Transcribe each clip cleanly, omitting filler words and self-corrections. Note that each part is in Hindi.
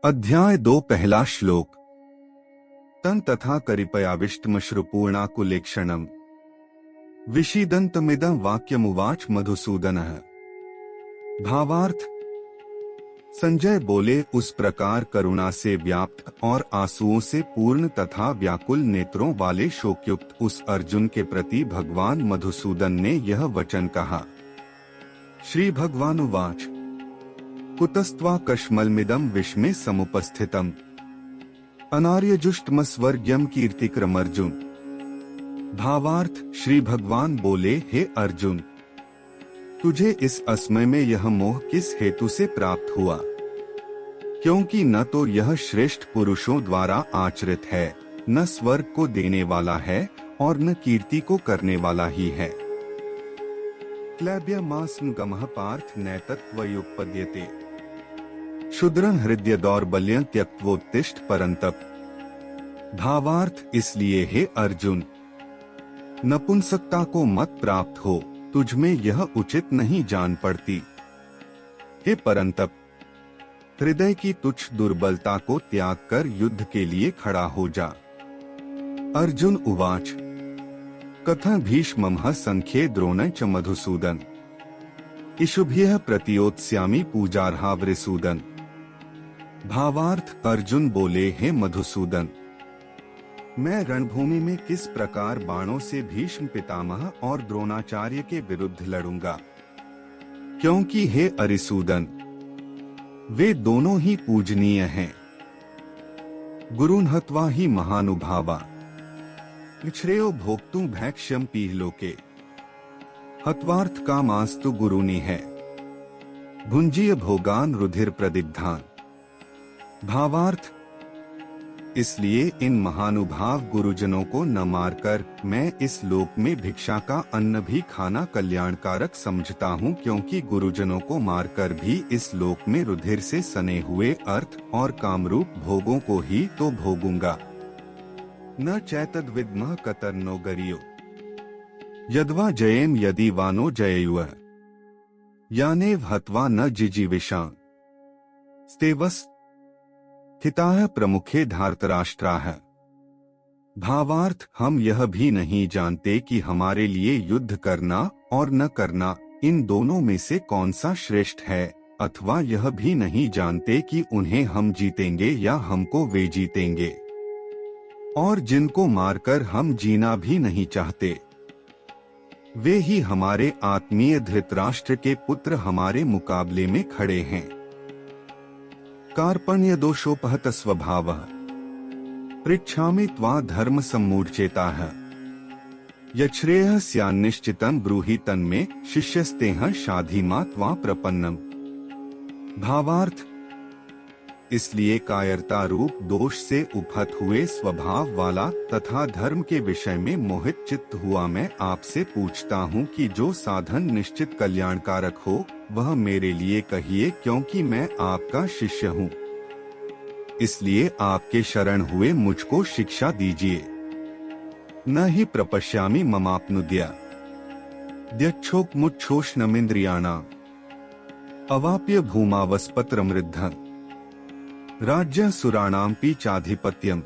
अध्याय 2 पहला श्लोक। तन तथा करिपयाविष्टमश्रुपूर्णाकुलेक्षणम् विषीदन्तमिदं वाक्यमुवाच मधुसूदनः। भावार्थ। संजय बोले, उस प्रकार करुणा से व्याप्त और आंसुओं से पूर्ण तथा व्याकुल नेत्रों वाले शोकयुक्त उस अर्जुन के प्रति भगवान मधुसूदन ने यह वचन कहा। श्री भगवानुवाच कुतस्त्वा कश्मलमिदं विष्मे समुपस्थितम् अनार्यजुष्टमस्वर्ग्यं कीर्तिक्रमर्जुन। भावार्थ। श्री भगवान बोले, हे अर्जुन, तुझे इस असमय में यह मोह किस हेतु से प्राप्त हुआ? क्योंकि न तो यह श्रेष्ठ पुरुषों द्वारा आचरित है, न स्वर्ग को देने वाला है और न कीर्ति को करने वाला ही है। क्लैब्यमास्म गमः पार्थ नैतत्त्वयुपपद्यते क्षुद्रं हृदय दौर्बल्यं त्यक्त्वोत्तिष्ठ परन्तप। भावार्थ। इसलिए हे अर्जुन, नपुंसकता को मत प्राप्त हो, तुझ में यह उचित नहीं जान पड़ती। हे परंतप, हृदय की तुच्छ दुर्बलता को त्याग कर युद्ध के लिए खड़ा हो जा। अर्जुन उवाच कथं भीष्मः संख्ये द्रोणं च मधुसूदन इषुभ्यः प्रतियोत्स्यामि पूजार्हा वृसूदन। भावार्थ। अर्जुन बोले, हे मधुसूदन, मैं रणभूमि में किस प्रकार बाणों से भीष्म पितामह और द्रोणाचार्य के विरुद्ध लड़ूंगा, क्योंकि हे अरिसूदन, वे दोनों ही पूजनीय हैं। गुरुन् हत्वा ही महानुभावा श्रेयो भोक्तुं भैक्ष्यं पीहलोके। हत्वार्थ कामास्तु गुरुनि है भुंजीय भोगान रुधिर प्रदिग्धान। भावार्थ। इसलिए इन महानुभाव गुरुजनों को न मारकर मैं इस लोक में भिक्षा का अन्न भी खाना कल्याणकारक समझता हूँ, क्योंकि गुरुजनों को मारकर भी इस लोक में रुधिर से सने हुए अर्थ और कामरूप भोगों को ही तो भोगूंगा। न चैतद विद्मः कतर्नो गरियो यद्वा जयेम यदि वानो जयेयुः यानेव हत्वा न जिजीविषां स्तेवस् स्थिताः प्रमुखे धार्तराष्ट्राः। भावार्थ। हम यह भी नहीं जानते कि हमारे लिए युद्ध करना और न करना, इन दोनों में से कौन सा श्रेष्ठ है, अथवा यह भी नहीं जानते कि उन्हें हम जीतेंगे या हमको वे जीतेंगे। और जिनको मारकर हम जीना भी नहीं चाहते, वे ही हमारे आत्मीय धृतराष्ट्र के पुत्र हमारे मुकाबले में खड़े हैं। कार्पण्य दोषोपहत स्वभावः पृच्छामि त्वा धर्म सम्मूढ़चेताः यच्छ्रेयः स्यान्निश्चितं ब्रूहि तन्मे शिष्यस्तेह शाधीमा त्वा प्रपन्नम्। भावार्थ। इसलिए कायरता रूप दोष से उपहत हुए स्वभाव वाला तथा धर्म के विषय में मोहित चित्त हुआ मैं आपसे पूछता हूँ कि जो साधन निश्चित कल्याणकारक हो वह मेरे लिए कहिए, क्योंकि मैं आपका शिष्य हूँ। इसलिए आपके शरण हुए मुझको शिक्षा दीजिए। न ही प्रपश्यामि ममाप्नुद्या द्यच्छोकमुच्छोषणमिन्द्रियाणाम् अवाप्य भूमावस्पत्रमृद्धं राज्य सुराणामपि चाधिपत्यम।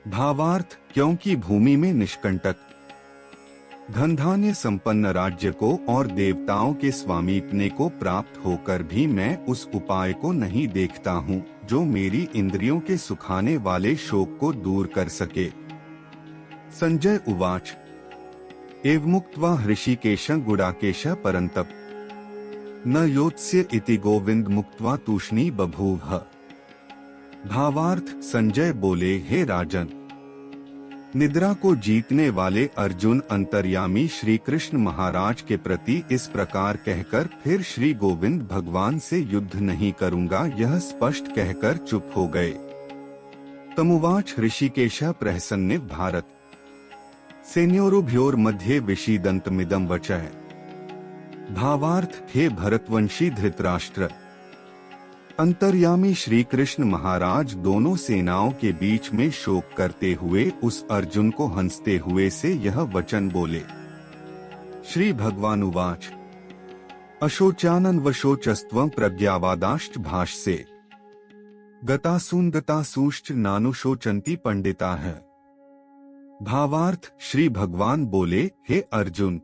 भावार्थ। क्योंकि भूमि में निष्कंटक धन धान्य संपन्न राज्य को और देवताओं के स्वामीपने को प्राप्त होकर भी मैं उस उपाय को नहीं देखता हूँ जो मेरी इंद्रियों के सुखाने वाले शोक को दूर कर सके। संजय उवाच एवमुक्त्वा हृषीकेशं गुडाकेशः परन्तप न योत्स्य इति गोविंद मुक्त्वा तूष्णी बभूव। भावार्थ। संजय बोले, हे राजन, निद्रा को जीतने वाले अर्जुन अंतर्यामी श्री कृष्ण महाराज के प्रति इस प्रकार कहकर फिर श्री गोविंद भगवान से युद्ध नहीं करूंगा यह स्पष्ट कहकर चुप हो गए। तमुवाच ऋषिकेशः प्रहसन्निव भारत सेन्योरुभयोर्मध्ये विषीदन्तमिदं वचः। भावार्थ। हे भरतवंशी धृतराष्ट्र, अंतर्यामी श्री कृष्ण महाराज दोनों सेनाओं के बीच में शोक करते हुए उस अर्जुन को हंसते हुए से यह वचन बोले। श्री भगवानुवाच अशोचानन्वशोचस्त्वं प्रज्ञावादाश्च भाष्ये गतासूंदतासूश्च नानुशोचन्ति पंडिता है। भावार्थ, श्री भगवान बोले, हे अर्जुन,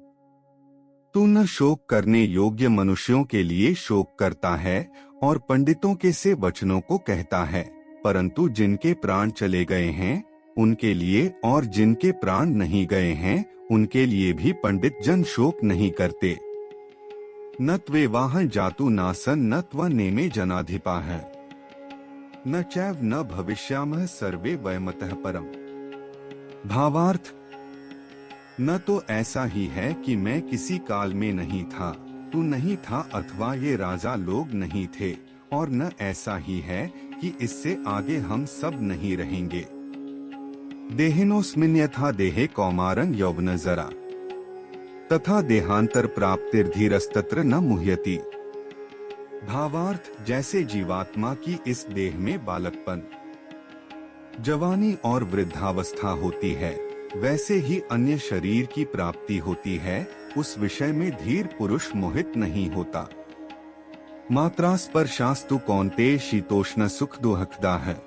तू न शोक करने योग्य मनुष्यों के लिए शोक करता है और पंडितों के से वचनों को कहता है, परंतु जिनके प्राण चले गए हैं उनके लिए और जिनके प्राण नहीं गए हैं उनके लिए भी पंडित जन शोक नहीं करते। न त्वेवाहं जातु नासन न त्व नेमे जनाधिपा है, न चैव न भविष्यामः सर्वे वयमतः परम। भावार्थ, न तो ऐसा ही है कि मैं किसी काल में नहीं था, तू नहीं था अथवा ये राजा लोग नहीं थे, और न ऐसा ही है कि इससे आगे हम सब नहीं रहेंगे। देहिनोस्मिन् यथा देहे कौमारं यौवन जरा तथा देहांतर प्राप्तिर्धीरस्तत्र न मुह्यति। भावार्थ, जैसे जीवात्मा की इस देह में बालकपन, जवानी और वृद्धावस्था होती है, वैसे ही अन्य शरीर की प्राप्ति होती है, उस विषय में धीर पुरुष मोहित नहीं होता। मात्रा स्पर्शास्तु कौन्तेय शीतोष्ण सुख दुहकदा है,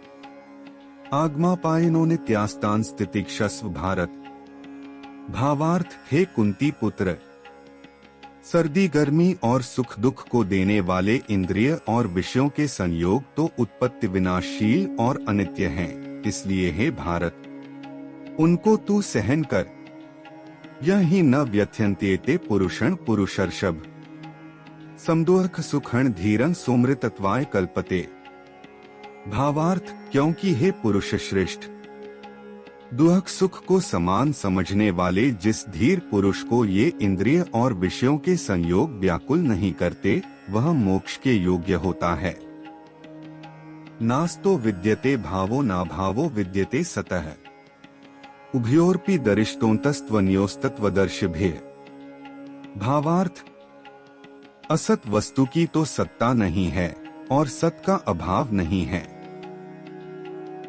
आगमापायनो नित्यास्तान स्थितिक्षस्व भारत। भावार्थ, हे कुंती पुत्र, सर्दी गर्मी और सुख दुख को देने वाले इंद्रिय और विषयों के संयोग तो उत्पत्ति विनाशशील और अनित्य हैं, इसलिए हे भारत, उनको तू सहन कर। यह ही न व्यथ्यन्त्येते पुरुषण पुरुषर्षभ, समदुःख सुखण धीरं सोमृतत्वाय कल्पते। भावार्थ, क्योंकि हे पुरुष श्रेष्ठ, दुख सुख को समान समझने वाले जिस धीर पुरुष को ये इंद्रिय और विषयों के संयोग व्याकुल नहीं करते, वह मोक्ष के योग्य होता है। नास्तो विद्यते भावो ना भावो विद्यते सतः, उभयोरपि दरिष्टोन्तस्त्वन्योस्तत्वदर्शिभिः। भावार्थ, असत वस्तु की तो सत्ता नहीं है और सत का अभाव नहीं है।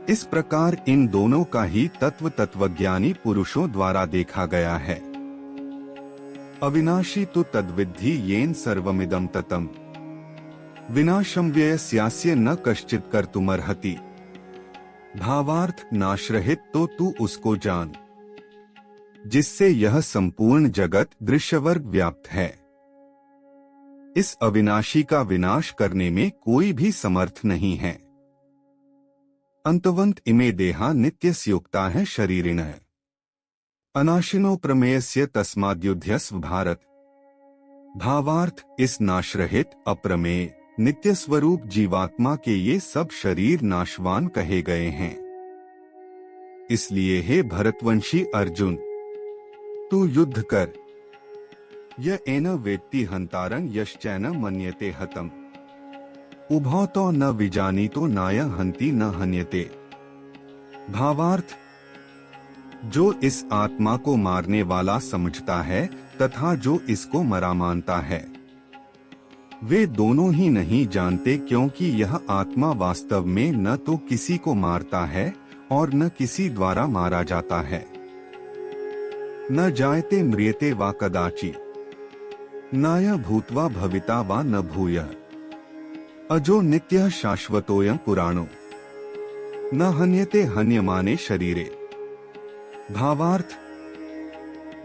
इस प्रकार इन दोनों का ही तत्व तत्वज्ञानी पुरुषों द्वारा देखा गया है। अविनाशी तो तद्विद्धि येन सर्वमिदं ततम्, विनाशं व्ययस्यास्य न कश्चित् कर्तुमर्हति। भावार्थ, नाशरहित तो तू उसको जान, जिससे यह संपूर्ण जगत दृश्यवर्ग व्याप्त है। इस अविनाशी का विनाश करने में कोई भी समर्थ नहीं है। अंतवंत इमे देहा नित्यस्युक्ता है शरीरिणः, अनाशिनो प्रमेयस्य तस्माद्युध्यस्व भारत। भावार्थ, इस नाशरहित अप्रमेय नित्य स्वरूप जीवात्मा के ये सब शरीर नाशवान कहे गए हैं। इसलिए हे भरतवंशी अर्जुन, तू युद्ध कर। य एन वेत्ति हंतारं यश्चैन मन्यते हतम्, उभौ तो न विजानीतो नाय हंति न हन्यते। भावार्थ, जो इस आत्मा को मारने वाला समझता है तथा जो इसको मरा मानता है, वे दोनों ही नहीं जानते, क्योंकि यह आत्मा वास्तव में न तो किसी को मारता है और न किसी द्वारा मारा जाता है। न जायते म्रियते वा कदाचि, नाय भूत्वा भविता वा न भूयः, अजो नित्यः शाश्वतोऽयं पुराणो, न हन्यते हन्यमाने शरीरे। भावार्थ,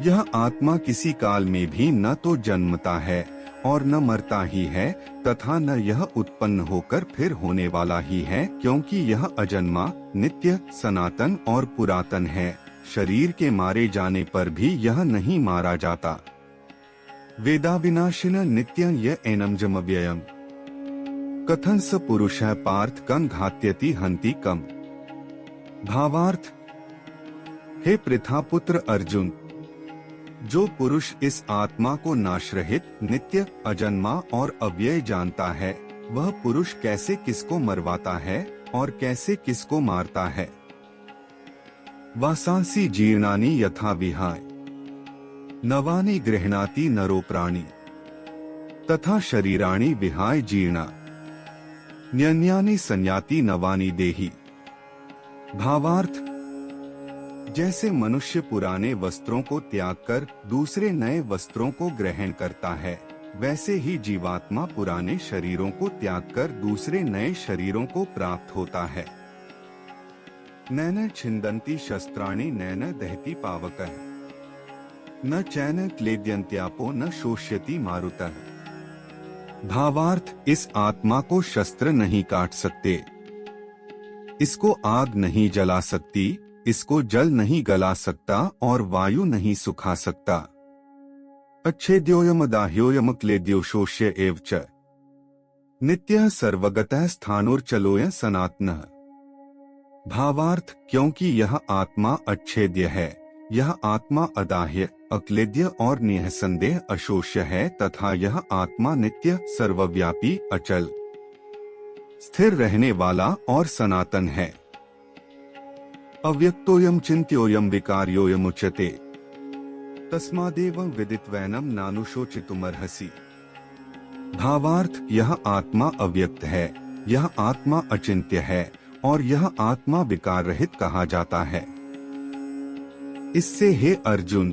यह आत्मा किसी काल में भी न तो जन्मता है और न मरता ही है, तथा न यह उत्पन्न होकर फिर होने वाला ही है, क्योंकि यह अजन्मा, नित्य, सनातन और पुरातन है। शरीर के मारे जाने पर भी यह नहीं मारा जाता। वेदाविनाशिन नित्यं य एनम् अव्ययम्, कथं स पुरुषः पार्थ कं घात्यति हन्ति कम्। भावार्थ, हे पृथापुत्र अर्जुन, जो पुरुष इस आत्मा को नाशरहित, नित्य, अजन्मा और अव्यय जानता है, वह पुरुष कैसे किसको मरवाता है और कैसे किसको मारता है। वासांसि जीर्णानि यथा विहाय, नवानि गृह्णाति नरो प्राणी, तथा शरीराणि विहाय जीर्णा, न्यन्यानि संयाति नवानि देहि। भावार्थ, जैसे मनुष्य पुराने वस्त्रों को त्याग कर दूसरे नए वस्त्रों को ग्रहण करता है, वैसे ही जीवात्मा पुराने शरीरों को त्याग कर दूसरे नए शरीरों को प्राप्त होता है। नैन छिंदन्ति शस्त्राणि नैन दहति पावकः न चैन क्लेद्यन्त्यापो न शोष्यति मारुतः। भावार्थ, इस आत्मा को शस्त्र नहीं काट सकते, इसको आग नहीं जला सकती, इसको जल नहीं गला सकता और वायु नहीं सुखा सकता। अच्छेद्योयम दाह्योयम क्लेद्यो शोष्य एव च नित्यः सर्वगतः स्थाणुर्चलोय सनातनः। भावार्थ, क्योंकि यह आत्मा अच्छेद्य है, यह आत्मा अदाह्य, अक्लेद्य और निःसंदेह अशोष्य है तथा यह आत्मा नित्य, सर्वव्यापी, अचल, स्थिर रहने वाला और सनातन है। अव्यक्तोयम चिन्त्योयम विकार्योयम उच्यते तस्मादेवं विदित्वैनं नानुशोचितुमर्हसि। भावार्थ, यह आत्मा अव्यक्त है, यह आत्मा अचिंत्य है और यह आत्मा विकार रहित कहा जाता है। इससे हे अर्जुन,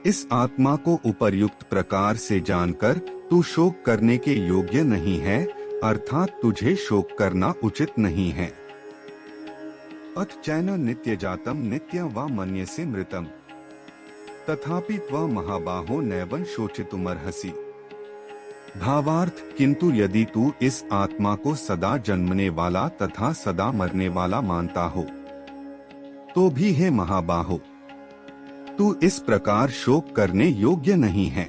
इस आत्मा को उपर्युक्त प्रकार से जानकर तू शोक करने के योग्य नहीं है, अर्थात तुझे शोक करना उचित नहीं है। अथ चैन नित्य जातम नित्यं वा मन्यसे मृतम तथापि त्वं महाबाहो नैवं शोचितुमर्हसि। भावार्थ, किंतु यदि तू इस आत्मा को सदा जन्मने वाला तथा सदा मरने वाला मानता हो, तो भी हे महाबाहो, तू इस प्रकार शोक करने योग्य नहीं है।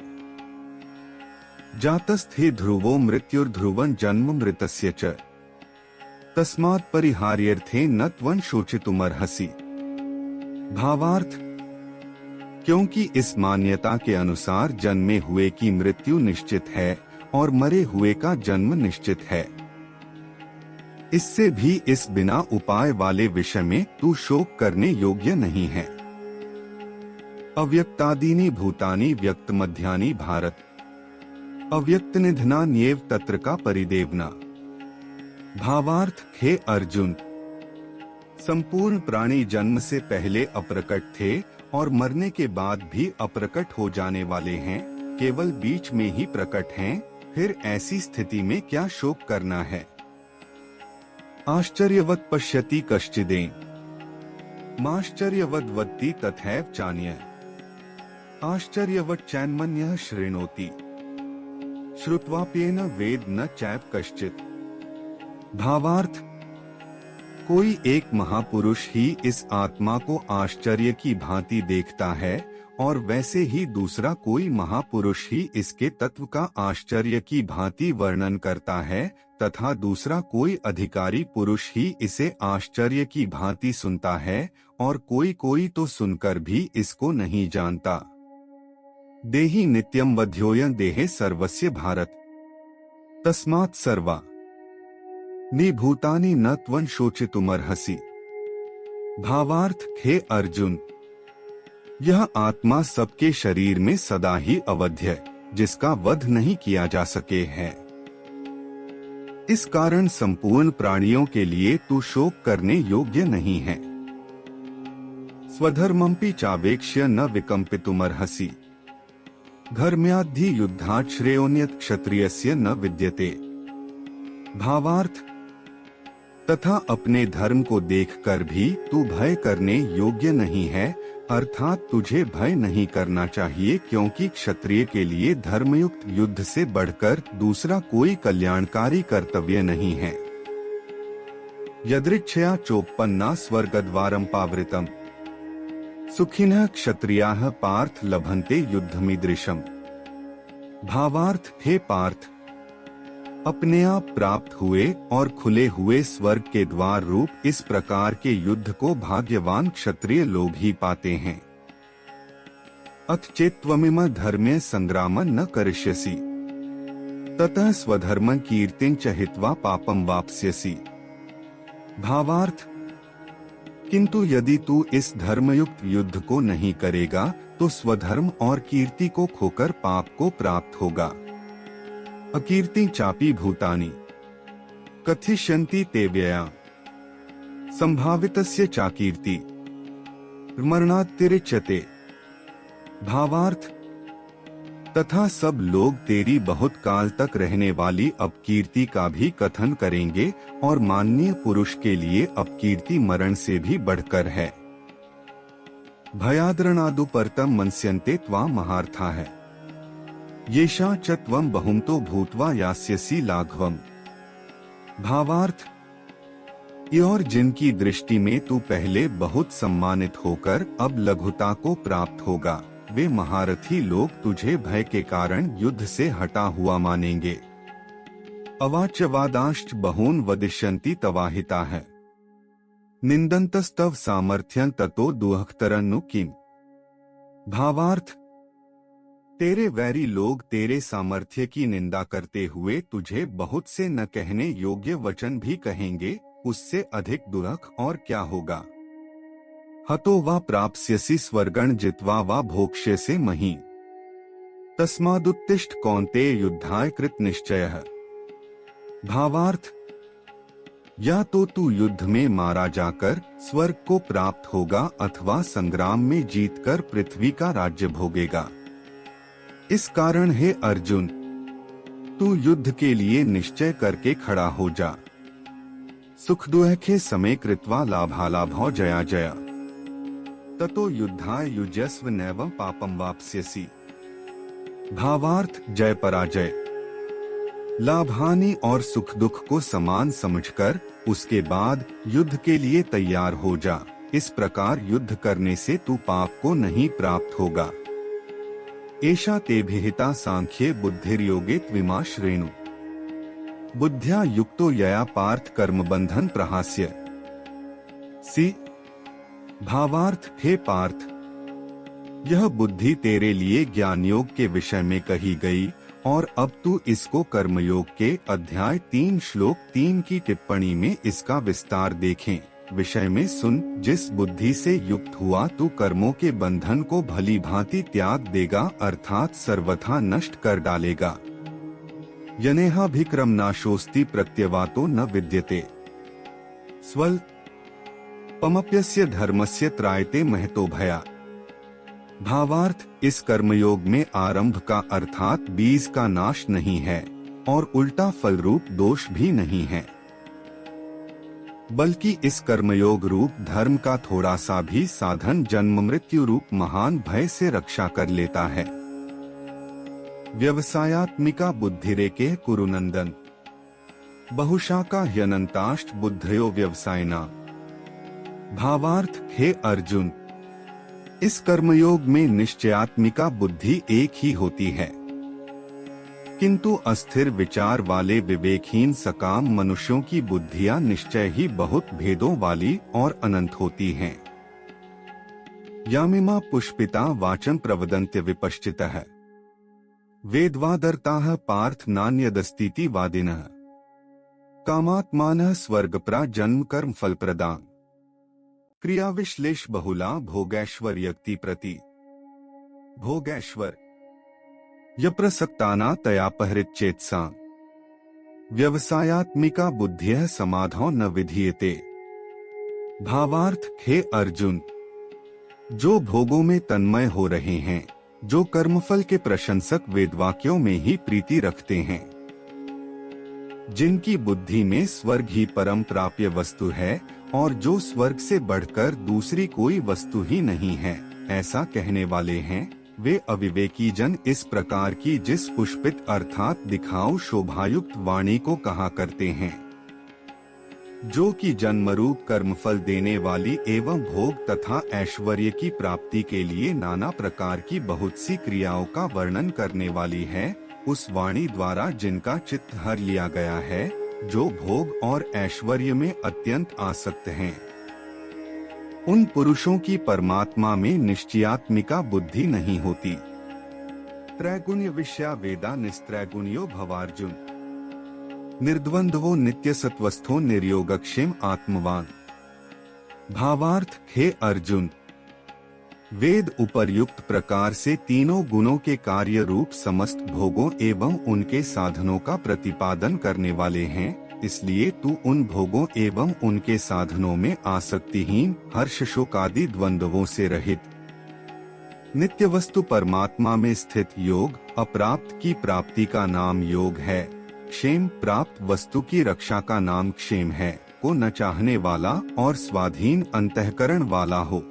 जातस्थे ध्रुवो मृत्युर्ध्रुवं जन्म मृतस्य च तस्मात् परिहार्यर्थे न त्वं शोचितुमर्हसि। भावार्थ, क्योंकि इस मान्यता के अनुसार जन्मे हुए की मृत्यु निश्चित है और मरे हुए का जन्म निश्चित है, इससे भी इस बिना उपाय वाले विषय में तू शोक करने योग्य नहीं है। अव्यक्तादीनि भूतानि व्यक्त मध्यानि भारत अव्यक्त निधनान्येव तत्र का परिदेवना। भावार्थ, हे अर्जुन, संपूर्ण प्राणी जन्म से पहले अप्रकट थे और मरने के बाद भी अप्रकट हो जाने वाले हैं, केवल बीच में ही प्रकट हैं, फिर ऐसी स्थिति में क्या शोक करना है। आश्चर्यवत् पश्यति कश्चिदेन माश्चर्यवद् वदति तथैव चान्यः आश्चर्यवत् चैन्मन्यः शृणोति श्रुत्वाप्येन वेद न चैव कश्चित्। भावार्थ, कोई एक महापुरुष ही इस आत्मा को आश्चर्य की भांति देखता है और वैसे ही दूसरा कोई महापुरुष ही इसके तत्व का आश्चर्य की भांति वर्णन करता है तथा दूसरा कोई अधिकारी पुरुष ही इसे आश्चर्य की भांति सुनता है और कोई कोई तो सुनकर भी इसको नहीं जानता। देहि नित्यं वध्योयं देहे सर्वस्य भारत तस्मात् सर्वा नि भूतानि न त्वं शोचितुमर्हसि। भावार्थ, हे अर्जुन, यह आत्मा सबके शरीर में सदा ही अवध्य, जिसका वध नहीं किया जा सके है। इस कारण संपूर्ण प्राणियों के लिए तू शोक करने योग्य नहीं है। स्वधर्मंपि चावेक्ष्य न विकंपितुमर्हसि धर्म्याद्धि युद्धात् श्रेयोन्यत् क्षत्रियस्य न विद्यते। भावार्थ, तथा अपने धर्म को देखकर भी तू भय करने योग्य नहीं है, अर्थात तुझे भय नहीं करना चाहिए, क्योंकि क्षत्रिय के लिए धर्मयुक्त युद्ध से बढ़कर दूसरा कोई कल्याणकारी कर्तव्य नहीं है। यदृच्छया चोपन्ना स्वर्गद्वारं पावृतम् सुखिनः क्षत्रियाः पार्थ लभन्ते युद्धमीदृशम्। भावार्थ, हे पार्थ, अपने आप प्राप्त हुए और खुले हुए स्वर्ग के द्वार रूप इस प्रकार के युद्ध को भाग्यवान क्षत्रिय लोग ही पाते हैं। अथ चेत्त्वमिम धर्म्य संग्राम न करिष्यसि ततः स्वधर्म कीर्तिं च हित्वा पापं वाप्स्यसि। भावार्थ, किंतु यदि तू इस धर्मयुक्त युद्ध को नहीं करेगा तो स्वधर्म और कीर्ति को खोकर पाप को प्राप्त होगा। अकीर्ति चापी भूतानि कथिष्यन्ति ते व्यया संभावितस्य चाकीर्ति मरणात्तिरिच्यते। भावार्थ, तथा सब लोग तेरी बहुत काल तक रहने वाली अपकीर्ति का भी कथन करेंगे, और माननीय पुरुष के लिए अपकीर्ति मरण से भी बढ़कर है। भयाद्रणादु परतम मनस्यन्ते त्वां महार्था है, येषा च त्वं बहुमतो भूत्वा यास्यसि लाघवम्। भावार्थ, और जिनकी दृष्टि में तू पहले बहुत सम्मानित होकर अब लघुता को प्राप्त होगा, वे महारथी लोग तुझे भय के कारण युद्ध से हटा हुआ मानेंगे। अवाच्यवादांश्च बहून् वदिष्यन्ति तवाहिता है, निंदन्तस्तव सामर्थ्यं ततो दुःखतरन्नु किम। भावार्थ, तेरे वैरी लोग तेरे सामर्थ्य की निंदा करते हुए तुझे बहुत से न कहने योग्य वचन भी कहेंगे, उससे अधिक दुख और क्या होगा। हतो वा प्राप्स्यसि स्वर्गं जित्वा वा भोक्ष्यसे मही, तस्मादुत्तिष्ठ कौन्तेय युद्धाय कृत निश्चयः। भावार्थ, या तो तू युद्ध में मारा जाकर स्वर्ग को प्राप्त होगा अथवा संग्राम में जीतकर पृथ्वी का राज्य भोगेगा। इस कारण हे अर्जुन, तू युद्ध के लिए निश्चय करके खड़ा हो जा। सुख दुःखे समे कृत्वा लाभालाभौ जया जया, ततो युद्धाय युज्यस्व नैवं पापं वाप्स्यसि। भावार्थ, जय पराजय, लाभानि और सुख दुख को समान समझकर उसके बाद युद्ध के लिए तैयार हो जा। इस प्रकार युद्ध करने से तू पाप को नहीं प्राप्त होगा। एषा ते विहिता सांख्ये बुद्धिर्योगे त्विमा श्रेणु, बुद्ध्या युक्तो यया पार्थ कर्म बंधन प्रहास्य सी। भावार्थ, हे पार्थ, यह बुद्धि तेरे लिए ज्ञान योग के विषय में कही गई, और अब तू इसको कर्मयोग के अध्याय 3 श्लोक 3 की टिप्पणी में इसका विस्तार देखें। विषय में सुन, जिस बुद्धि से युक्त हुआ तू कर्मों के बंधन को भली भांति त्याग देगा, अर्थात सर्वथा नष्ट कर डालेगा। यनेहाभिक्रम नाशोस्ति प्रत्यवातो न विद्यते, स्वल्पमप्यस्य धर्मस्य त्रायते महतो भया। भावार्थ, इस कर्मयोग में आरंभ का अर्थात बीज का नाश नहीं है, और उल्टा फल रूप दोष भी नहीं है, बल्कि इस कर्मयोग रूप धर्म का थोड़ा सा भी साधन जन्म मृत्यु रूप महान भय से रक्षा कर लेता है। व्यवसायात्मिका बुद्धिरेके कुरुनंदन, बहुशाका ह्यनंताष्ट बुद्धयो व्यवसायिना। भावार्थ, हे अर्जुन, इस कर्मयोग में निश्चयात्मिका बुद्धि एक ही होती है, किंतु अस्थिर विचार वाले विवेकहीन सकाम मनुष्यों की बुद्धियां निश्चय ही बहुत भेदों वाली और अनंत होती हैं। यामिमा पुष्पिता वाचन प्रवदन्त्य विपश्चितः, वेदवादर्ताः पार्थ नान्यदस्तीति वादिनः, कामात्मानः स्वर्गप्रा जन्म कर्म फलप्रदान, क्रिया विश्लेष बहुला भोगैश्वर्यक्ति प्रति। भोगैश्वर यप्रसक्ताना तयापहृच्चेत्सा, व्यवसायात्मिका बुद्धियः समाधौ न विधीयते। भावार्थ, हे अर्जुन, जो भोगों में तन्मय हो रहे हैं, जो कर्मफल के प्रशंसक वेदवाक्यों में ही प्रीति रखते हैं, जिनकी बुद्धि में स्वर्ग ही परम प्राप्य वस्तु है और जो स्वर्ग से बढ़कर दूसरी कोई वस्तु ही नहीं है, ऐसा कहने वाले हैं, वे अविवेकी जन इस प्रकार की जिस पुष्पित अर्थात दिखाऊ शोभायुक्त वाणी को कहा करते हैं, जो कि जन्मरूप कर्मफल देने वाली एवं भोग तथा ऐश्वर्य की प्राप्ति के लिए नाना प्रकार की बहुत सी क्रियाओं का वर्णन करने वाली है, उस वाणी द्वारा जिनका चित्त हर लिया गया है, जो भोग और ऐश्वर्य में अत्यंत आसक्त हैं। उन पुरुषों की परमात्मा में निश्चयात्मिका बुद्धि नहीं होती। त्रैगुण्य विषया वेदा निस्त्रैगुण्यो भवार्जुन, निर्द्वंद्वो नित्य सत्वस्थो निर्योगक्षेम आत्मवान। भावार्थ, हे अर्जुन, वेद उपर्युक्त प्रकार से तीनों गुणों के कार्य रूप समस्त भोगों एवं उनके साधनों का प्रतिपादन करने वाले हैं, इसलिए तू उन भोगों एवं उनके साधनों में आसक्तिहीन, हर्ष शोकादि द्वंद्वों से रहित, नित्य वस्तु परमात्मा में स्थित योग अप्राप्त की प्राप्ति का नाम योग है। क्षेम प्राप्त वस्तु की रक्षा का नाम क्षेम है। को न चाहने वाला और स्वाधीन अंतःकरण वाला हो।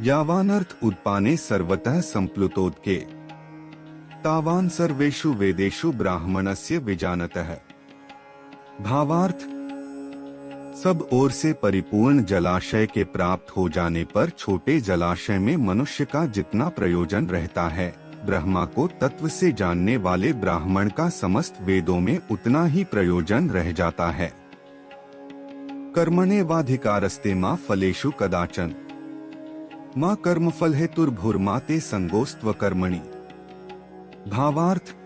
यावान अर्थ उत्पाने सर्वतः संप्लुतोदके तावान सर्वेषु वेदेषु ब्राह्मणस्य विजानतः। भावार्थ, सब ओर से परिपूर्ण जलाशय के प्राप्त हो जाने पर छोटे जलाशय में मनुष्य का जितना प्रयोजन रहता है, ब्रह्मा को तत्व से जानने वाले ब्राह्मण का समस्त वेदों में उतना ही प्रयोजन रह जाता है। कर्मण्येवाधिकारस्ते मा फलेषु कदाचन माँ कर्मफल हेतुर्भुर्माते संगोस्त्व कर्मणि। भावार्थ,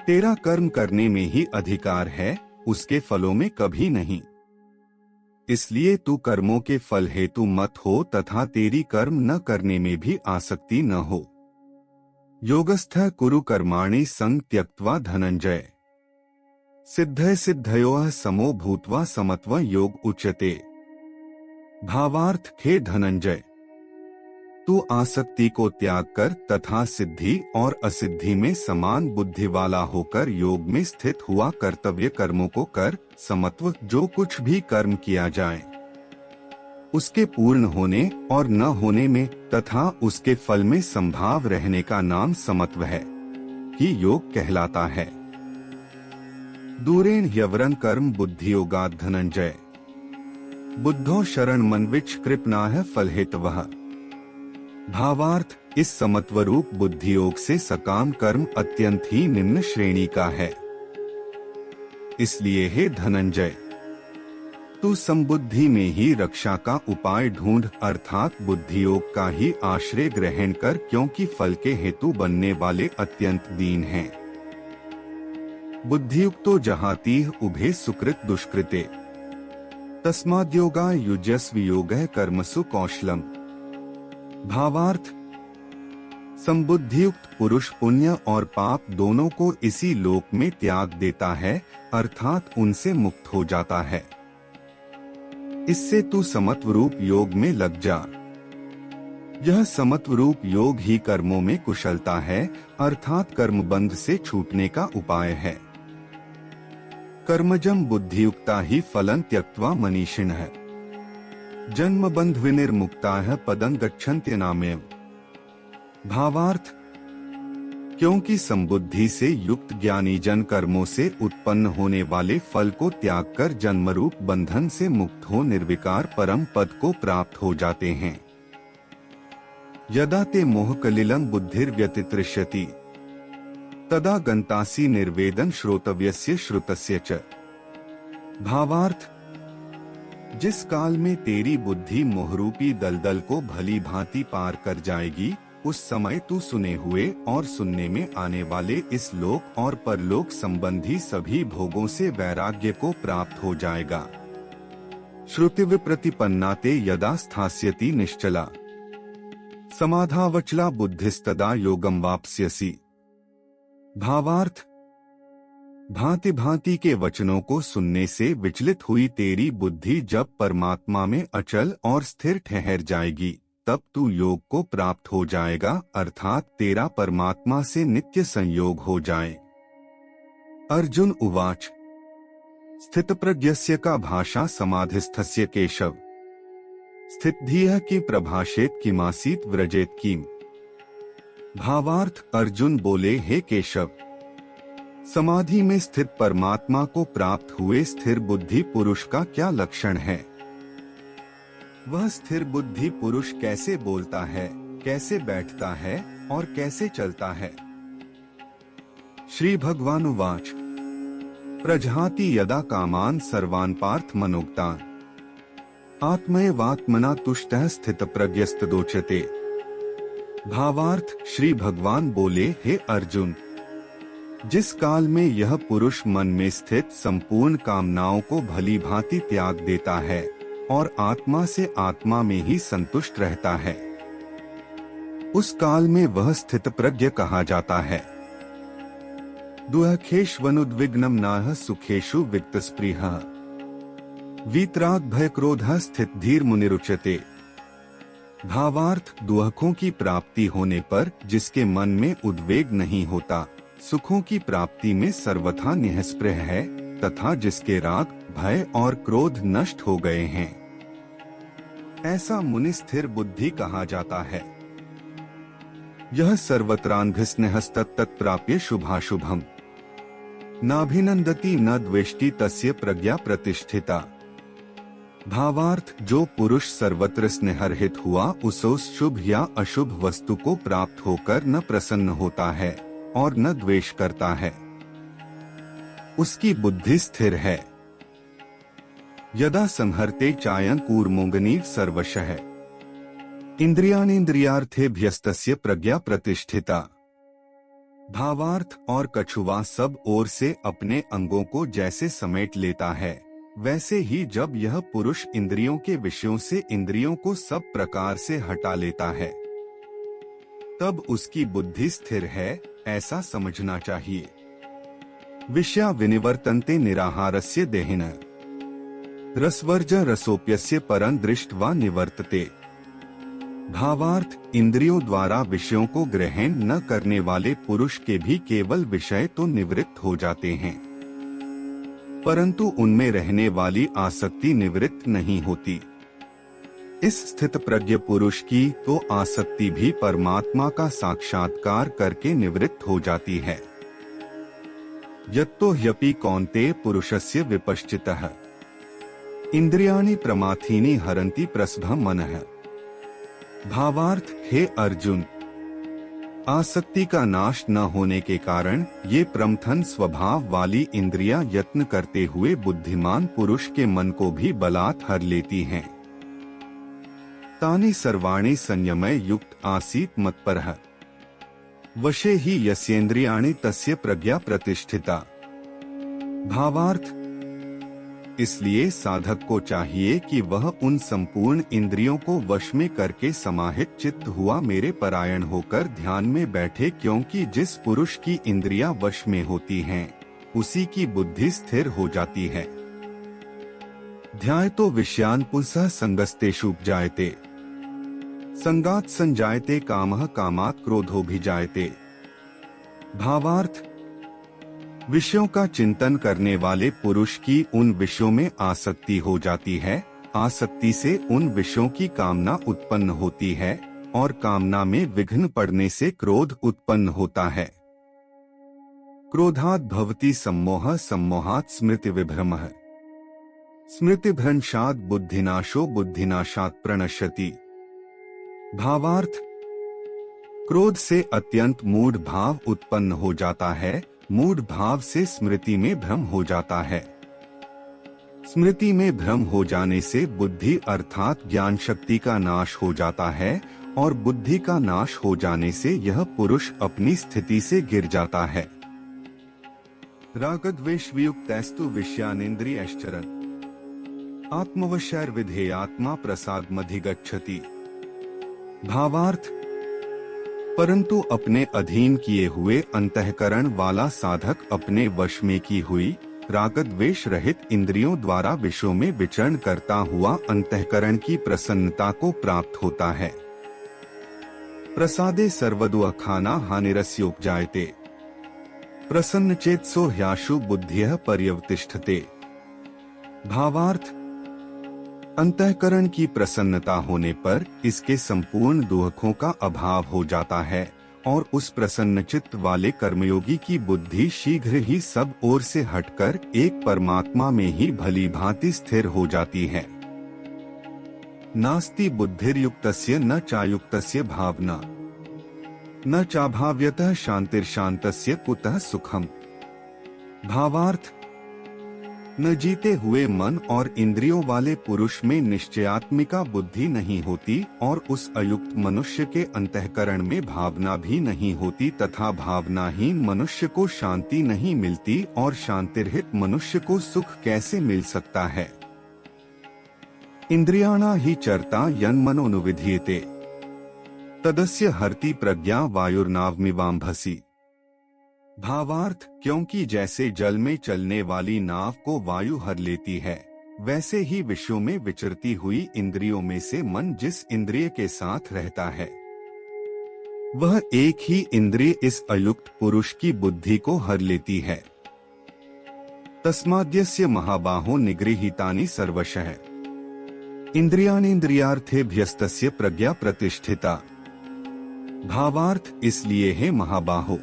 तेरा कर्म करने में ही अधिकार है, उसके फलों में कभी नहीं। इसलिए तू कर्मों के फल हेतु मत हो तथा तेरी कर्म न करने में भी आसक्ति न हो। योगस्थः कुरु कर्माणि संग त्यक्त्वा धनंजय सिद्धय सिद्धयोः समो भूत्वा समत्व योग उच्यते। भावार्थ, हे धनंजय, तू आसक्ति को त्याग कर तथा सिद्धि और असिद्धि में समान बुद्धि वाला होकर योग में स्थित हुआ कर्तव्य कर्मों को कर। समत्व, जो कुछ भी कर्म किया जाए उसके पूर्ण होने और न होने में तथा उसके फल में संभाव रहने का नाम समत्व है कि योग कहलाता है। दूरेण ह्यवरन कर्म बुद्धियोगात् धनंजय बुद्धो शरण मनविच कृपणाः फलहेतवः। भावार्थ, इस समत्वरूप बुद्धि योग से सकाम कर्म अत्यंत ही निम्न श्रेणी का है। इसलिए हे धनंजय, तू संबुद्धि में ही रक्षा का उपाय ढूंढ, अर्थात बुद्धि योग का ही आश्रय ग्रहण कर, क्योंकि फल के हेतु बनने वाले अत्यंत दीन हैं। बुद्धियुक्तो जहातीह उभे सुकृत दुष्कृते तस्माद्योगा युज्यस्व योगः कर्मसु कौशलम। भावार्थ, संबुद्धियुक्त पुरुष पुण्य और पाप दोनों को इसी लोक में त्याग देता है, अर्थात उनसे मुक्त हो जाता है। इससे तू समत्वरूप योग में लग जा। यह समत्वरूप योग ही कर्मों में कुशलता है, अर्थात कर्मबंध से छूटने का उपाय है। कर्मजम बुद्धियुक्ता ही फलं त्यक्त्वा मनीषिणः जन्म बंध विनिर्मुक्ताः पदं गच्छन्त्यनामेव। भावार्थ, क्योंकि संबुद्धि से युक्त ज्ञानी जन कर्मों से उत्पन्न होने वाले फल को त्याग कर जन्मरूप बंधन से मुक्त हो निर्विकार परम पद को प्राप्त हो जाते हैं। यदा ते मोहकलिलं बुद्धिर्व्यतितृष्यति तदा गंतासि निर्वेदन श्रोतव्यस्य श्रुतस्य च। भावार्थ, जिस काल में तेरी बुद्धि मोहरूपी दलदल को भली भांति पार कर जाएगी, उस समय तू सुने हुए और सुनने में आने वाले इस लोक और परलोक संबंधी सभी भोगों से वैराग्य को प्राप्त हो जाएगा। श्रुतिविप्रतिपन्नाते यदा स्थास्यति निश्चला समाधावचला बुद्धिस्तदा योगम वाप्स्यसि। भावार्थ, भांति भांति के वचनों को सुनने से विचलित हुई तेरी बुद्धि जब परमात्मा में अचल और स्थिर ठहर जाएगी, तब तू योग को प्राप्त हो जाएगा, अर्थात तेरा परमात्मा से नित्य संयोग हो जाए। अर्जुन उवाच स्थितप्रज्ञस्य का भाषा समाधिस्थस्य केशव स्थितधियः की प्रभाषेत किमासीत व्रजेत किम। भावार्थ, अर्जुन बोले, हे केशव, समाधि में स्थित परमात्मा को प्राप्त हुए स्थिर बुद्धि पुरुष का क्या लक्षण है? वह स्थिर बुद्धि पुरुष कैसे बोलता है, कैसे बैठता है और कैसे चलता है? श्री भगवानुवाच प्रजहाति यदा कामान सर्वान् पार्थ मनोक्तान् आत्मैवात्मना तुष्टः स्थितप्रज्ञस्तदोच्यते। भावार्थ, श्री भगवान बोले, हे अर्जुन, जिस काल में यह पुरुष मन में स्थित संपूर्ण कामनाओं को भली भांति त्याग देता है और आत्मा से आत्मा में ही संतुष्ट रहता है, उस काल में वह स्थित प्रज्ञ कहा जाता है। दुःखेष्वनुद्विग्नं नाह सुखेषु वित्तस्पृहः वीतराग भय क्रोधः स्थित धीर मुनिरुच्यते। भावार्थ दुखों की प्राप्ति होने पर जिसके मन में उद्वेग नहीं होता, सुखों की प्राप्ति में सर्वथा निःस्पृह है, तथा जिसके राग, भय और क्रोध नष्ट हो गए हैं, ऐसा मुनि स्थिर बुद्धि कहा जाता है। यह सर्वत्रान्भिस्नेहस्तत्तत्प्राप्य शुभाशुभम नाभिनंदति न द्वेष्टि तस्य प्रज्ञा प्रतिष्ठिता। भावार्थ जो पुरुष सर्वत्र स्नेहरहित हुआ उसे शुभ या अशुभ वस्तु को प्राप्त होकर न प्रसन्न होता है और न द्वेष करता है, उसकी बुद्धि स्थिर है। यदा संहरते चायं कूर्मोंगनी सर्वशः इंद्रियाणीन्द्रियार्थेभ्यस्तस्य प्रज्ञा प्रतिष्ठिता। भावार्थ और कछुआ सब ओर से अपने अंगों को जैसे समेट लेता है, वैसे ही जब यह पुरुष इंद्रियों के विषयों से इंद्रियों को सब प्रकार से हटा लेता है, तब उसकी बुद्धि स्थिर है, ऐसा समझना चाहिए। विषया विनिवर्तन्ते निराहारस्य देहिनः रसवर्ज रसोप्यस्य परं दृष्ट्वा निवर्तते। भावार्थ इंद्रियों द्वारा विषयों को ग्रहण न करने वाले पुरुष के भी केवल विषय तो निवृत्त हो जाते हैं, परंतु उनमें रहने वाली आसक्ति निवृत्त नहीं होती। इस स्थित प्रज्ञ पुरुष की तो आसक्ति भी परमात्मा का साक्षात्कार करके निवृत्त हो जाती है। यत्तो ह्यपि कौन्तेय पुरुषस्य विपश्चितः इंद्रियाणि प्रमाथीनि हरन्ति प्रसभं मनः। भावार्थ हे अर्जुन, आसक्ति का नाश न होने के कारण ये प्रमथन स्वभाव वाली इंद्रियां यत्न करते हुए बुद्धिमान पुरुष के मन को भी बलात् हर लेती हैं। तानि सर्वाणि संयमय युक्त आसीत् मत्परः वशे ही यस्येन्द्रियाणि तस्य प्रज्ञा प्रतिष्ठिता। भावार्थ इसलिए साधक को चाहिए कि वह उन संपूर्ण इंद्रियों को वश में करके समाहित चित्त हुआ मेरे परायण होकर ध्यान में बैठे, क्योंकि जिस पुरुष की इंद्रियां वश में होती हैं, उसी की बुद्धि स्थिर हो जाती है। ध्यायतो विषयान् पुंसः संगस्तेषुपजायते संगात् संजायते कामः कामात् क्रोधोऽभिजायते। भावार्थ विषयों का चिंतन करने वाले पुरुष की उन विषयों में आसक्ति हो जाती है, आसक्ति से उन विषयों की कामना उत्पन्न होती है और कामना में विघ्न पड़ने से क्रोध उत्पन्न होता है। क्रोधात् भवति सम्मोहः सम्मोहात् स्मृति विभ्रमः स्मृतिभ्रंशात् बुद्धिनाशो बुद्धिनाशात् प्रणश्यति। भावार्थ क्रोध से अत्यंत मूढ़ भाव उत्पन्न हो जाता है, मूढ़ भाव से स्मृति में भ्रम हो जाता है, स्मृति में भ्रम हो जाने से बुद्धि अर्थात ज्ञान शक्ति का नाश हो जाता है और बुद्धि का नाश हो जाने से यह पुरुष अपनी स्थिति से गिर जाता है। रागद्वेषवियुक्तैस्तु विषयानिन्द्रियैश्चरन् आत्मवशैर्विधेयात्मा प्रसादमधिगच्छति। भावार्थ परंतु अपने अधीन किए हुए अंतःकरण वाला साधक अपने वश में की हुई रागद्वेष रहित इंद्रियों द्वारा विषयों में विचरण करता हुआ अंतःकरण की प्रसन्नता को प्राप्त होता है। प्रसादे सर्वदुःखाना हानिरस्योपजायते प्रसन्नचेतसो ह्याशु बुद्धियः पर्यवतिष्ठते। भावार्थ अंतःकरण की प्रसन्नता होने पर इसके संपूर्ण दुखों का अभाव हो जाता है और उस प्रसन्नचित्त वाले कर्मयोगी की बुद्धि शीघ्र ही सब ओर से हटकर एक परमात्मा में ही भली भांति स्थिर हो जाती है। नास्ति बुद्धिर्युक्तस्य न चायुक्तस्य भावना न चाभाव्यतः शांतिर्शान्तस्य कुतः सुखम। भावार्थ न जीते हुए मन और इंद्रियों वाले पुरुष में निश्चयात्मिका बुद्धि नहीं होती और उस अयुक्त मनुष्य के अंतःकरण में भावना भी नहीं होती तथा भावनाहीन मनुष्य को शांति नहीं मिलती और शांतिरहित मनुष्य को सुख कैसे मिल सकता है। इंद्रियाणा ही चरता यन्मनोनुविधीयते तदस्य हरति प्रज्ञा वायुर्नावमिवाम्भसि। भावार्थ क्योंकि जैसे जल में चलने वाली नाव को वायु हर लेती है, वैसे ही विषयों में विचरती हुई इंद्रियों में से मन जिस इंद्रिय के साथ रहता है, वह एक ही इंद्रिय इस अयुक्त पुरुष की बुद्धि को हर लेती है। तस्माद्यस्य महाबाहो निगृहीतानि सर्वशः इंद्रियाणीन्द्रियार्थेभ्यस्तस्य प्रज्ञा प्रतिष्ठिता। भावार्थ इसलिए है महाबाहो,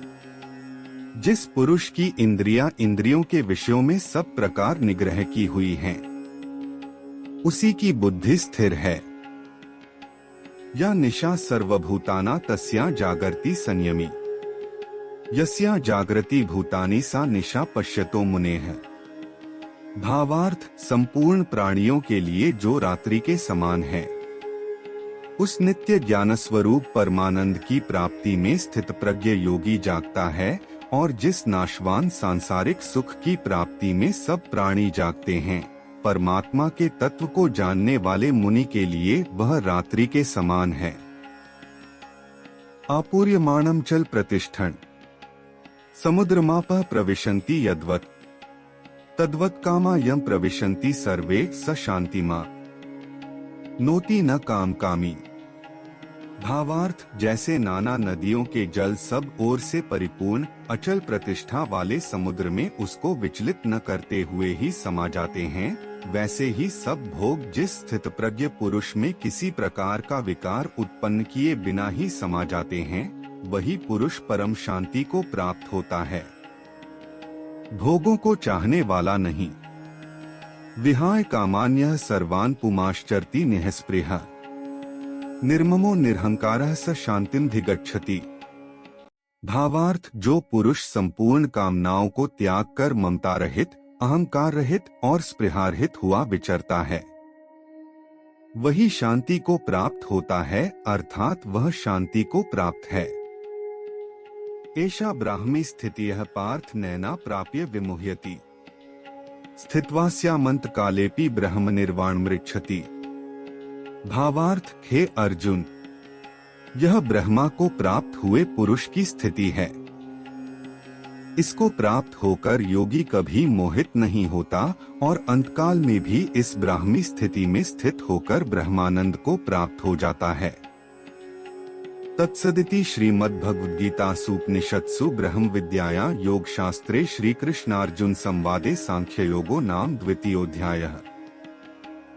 जिस पुरुष की इंद्रियां इंद्रियों के विषयों में सब प्रकार निग्रह की हुई हैं, उसी की बुद्धि स्थिर है। या निशा सर्वभूताना तस्या जागर्ति संयमी, यस्या जागृति भूतानि सा निशा पश्यतो मुनेः। भावार्थ संपूर्ण प्राणियों के लिए जो रात्रि के समान है, उस नित्य ज्ञान स्वरूप परमानंद की प्राप्ति में स्थित प्रज्ञ योगी जागता है, और जिस नाशवान सांसारिक सुख की प्राप्ति में सब प्राणी जागते हैं, परमात्मा के तत्व को जानने वाले मुनि के लिए वह रात्रि के समान है। आपूर्यमाणम चल प्रतिष्ठन् समुद्रमापः प्रविशन्ति यद्वत् तद्वत् कामा यं प्रविशन्ति सर्वे स शान्तिमा नोति न काम कामी। भावार्थ जैसे नाना नदियों के जल सब ओर से परिपूर्ण अचल प्रतिष्ठा वाले समुद्र में उसको विचलित न करते हुए ही समा जाते हैं, वैसे ही सब भोग जिस स्थित प्रज्ञ पुरुष में किसी प्रकार का विकार उत्पन्न किए बिना ही समा जाते हैं, वही पुरुष परम शांति को प्राप्त होता है। भोगों को चाहने वाला नहीं। विहाय कामान्यः सर्वान् पुमाश्चरति निःस्पृहः निर्ममो निरहंकारः स शांतिं धिगच्छति। भावार्थ जो पुरुष संपूर्ण कामनाओं को त्याग कर ममता रहित, अहंकार रहित और स्पृहा रहित हुआ विचरता है, वही शांति को प्राप्त होता है, अर्थात वह शांति को प्राप्त है। एषा ब्राह्मी स्थितियः पार्थ नैना प्राप्य विमुह्यति स्थित्वास्यामन्त कालेपि ब्रह्म निर्वाण मृच्छति। भावार्थ हे अर्जुन, यह ब्रह्मा को प्राप्त हुए पुरुष की स्थिति है। इसको प्राप्त होकर योगी कभी मोहित नहीं होता और अंतकाल में भी इस ब्राह्मी स्थिति में स्थित होकर ब्रह्मानंद को प्राप्त हो जाता है। तत्सदिति श्रीमद्भगवद्गीतासूपनिषत्सु ब्रह्म विद्यायां योगशास्त्रे श्रीकृष्णार्जुन संवादे सांख्ययोगो नाम द्वितीयोऽध्यायः।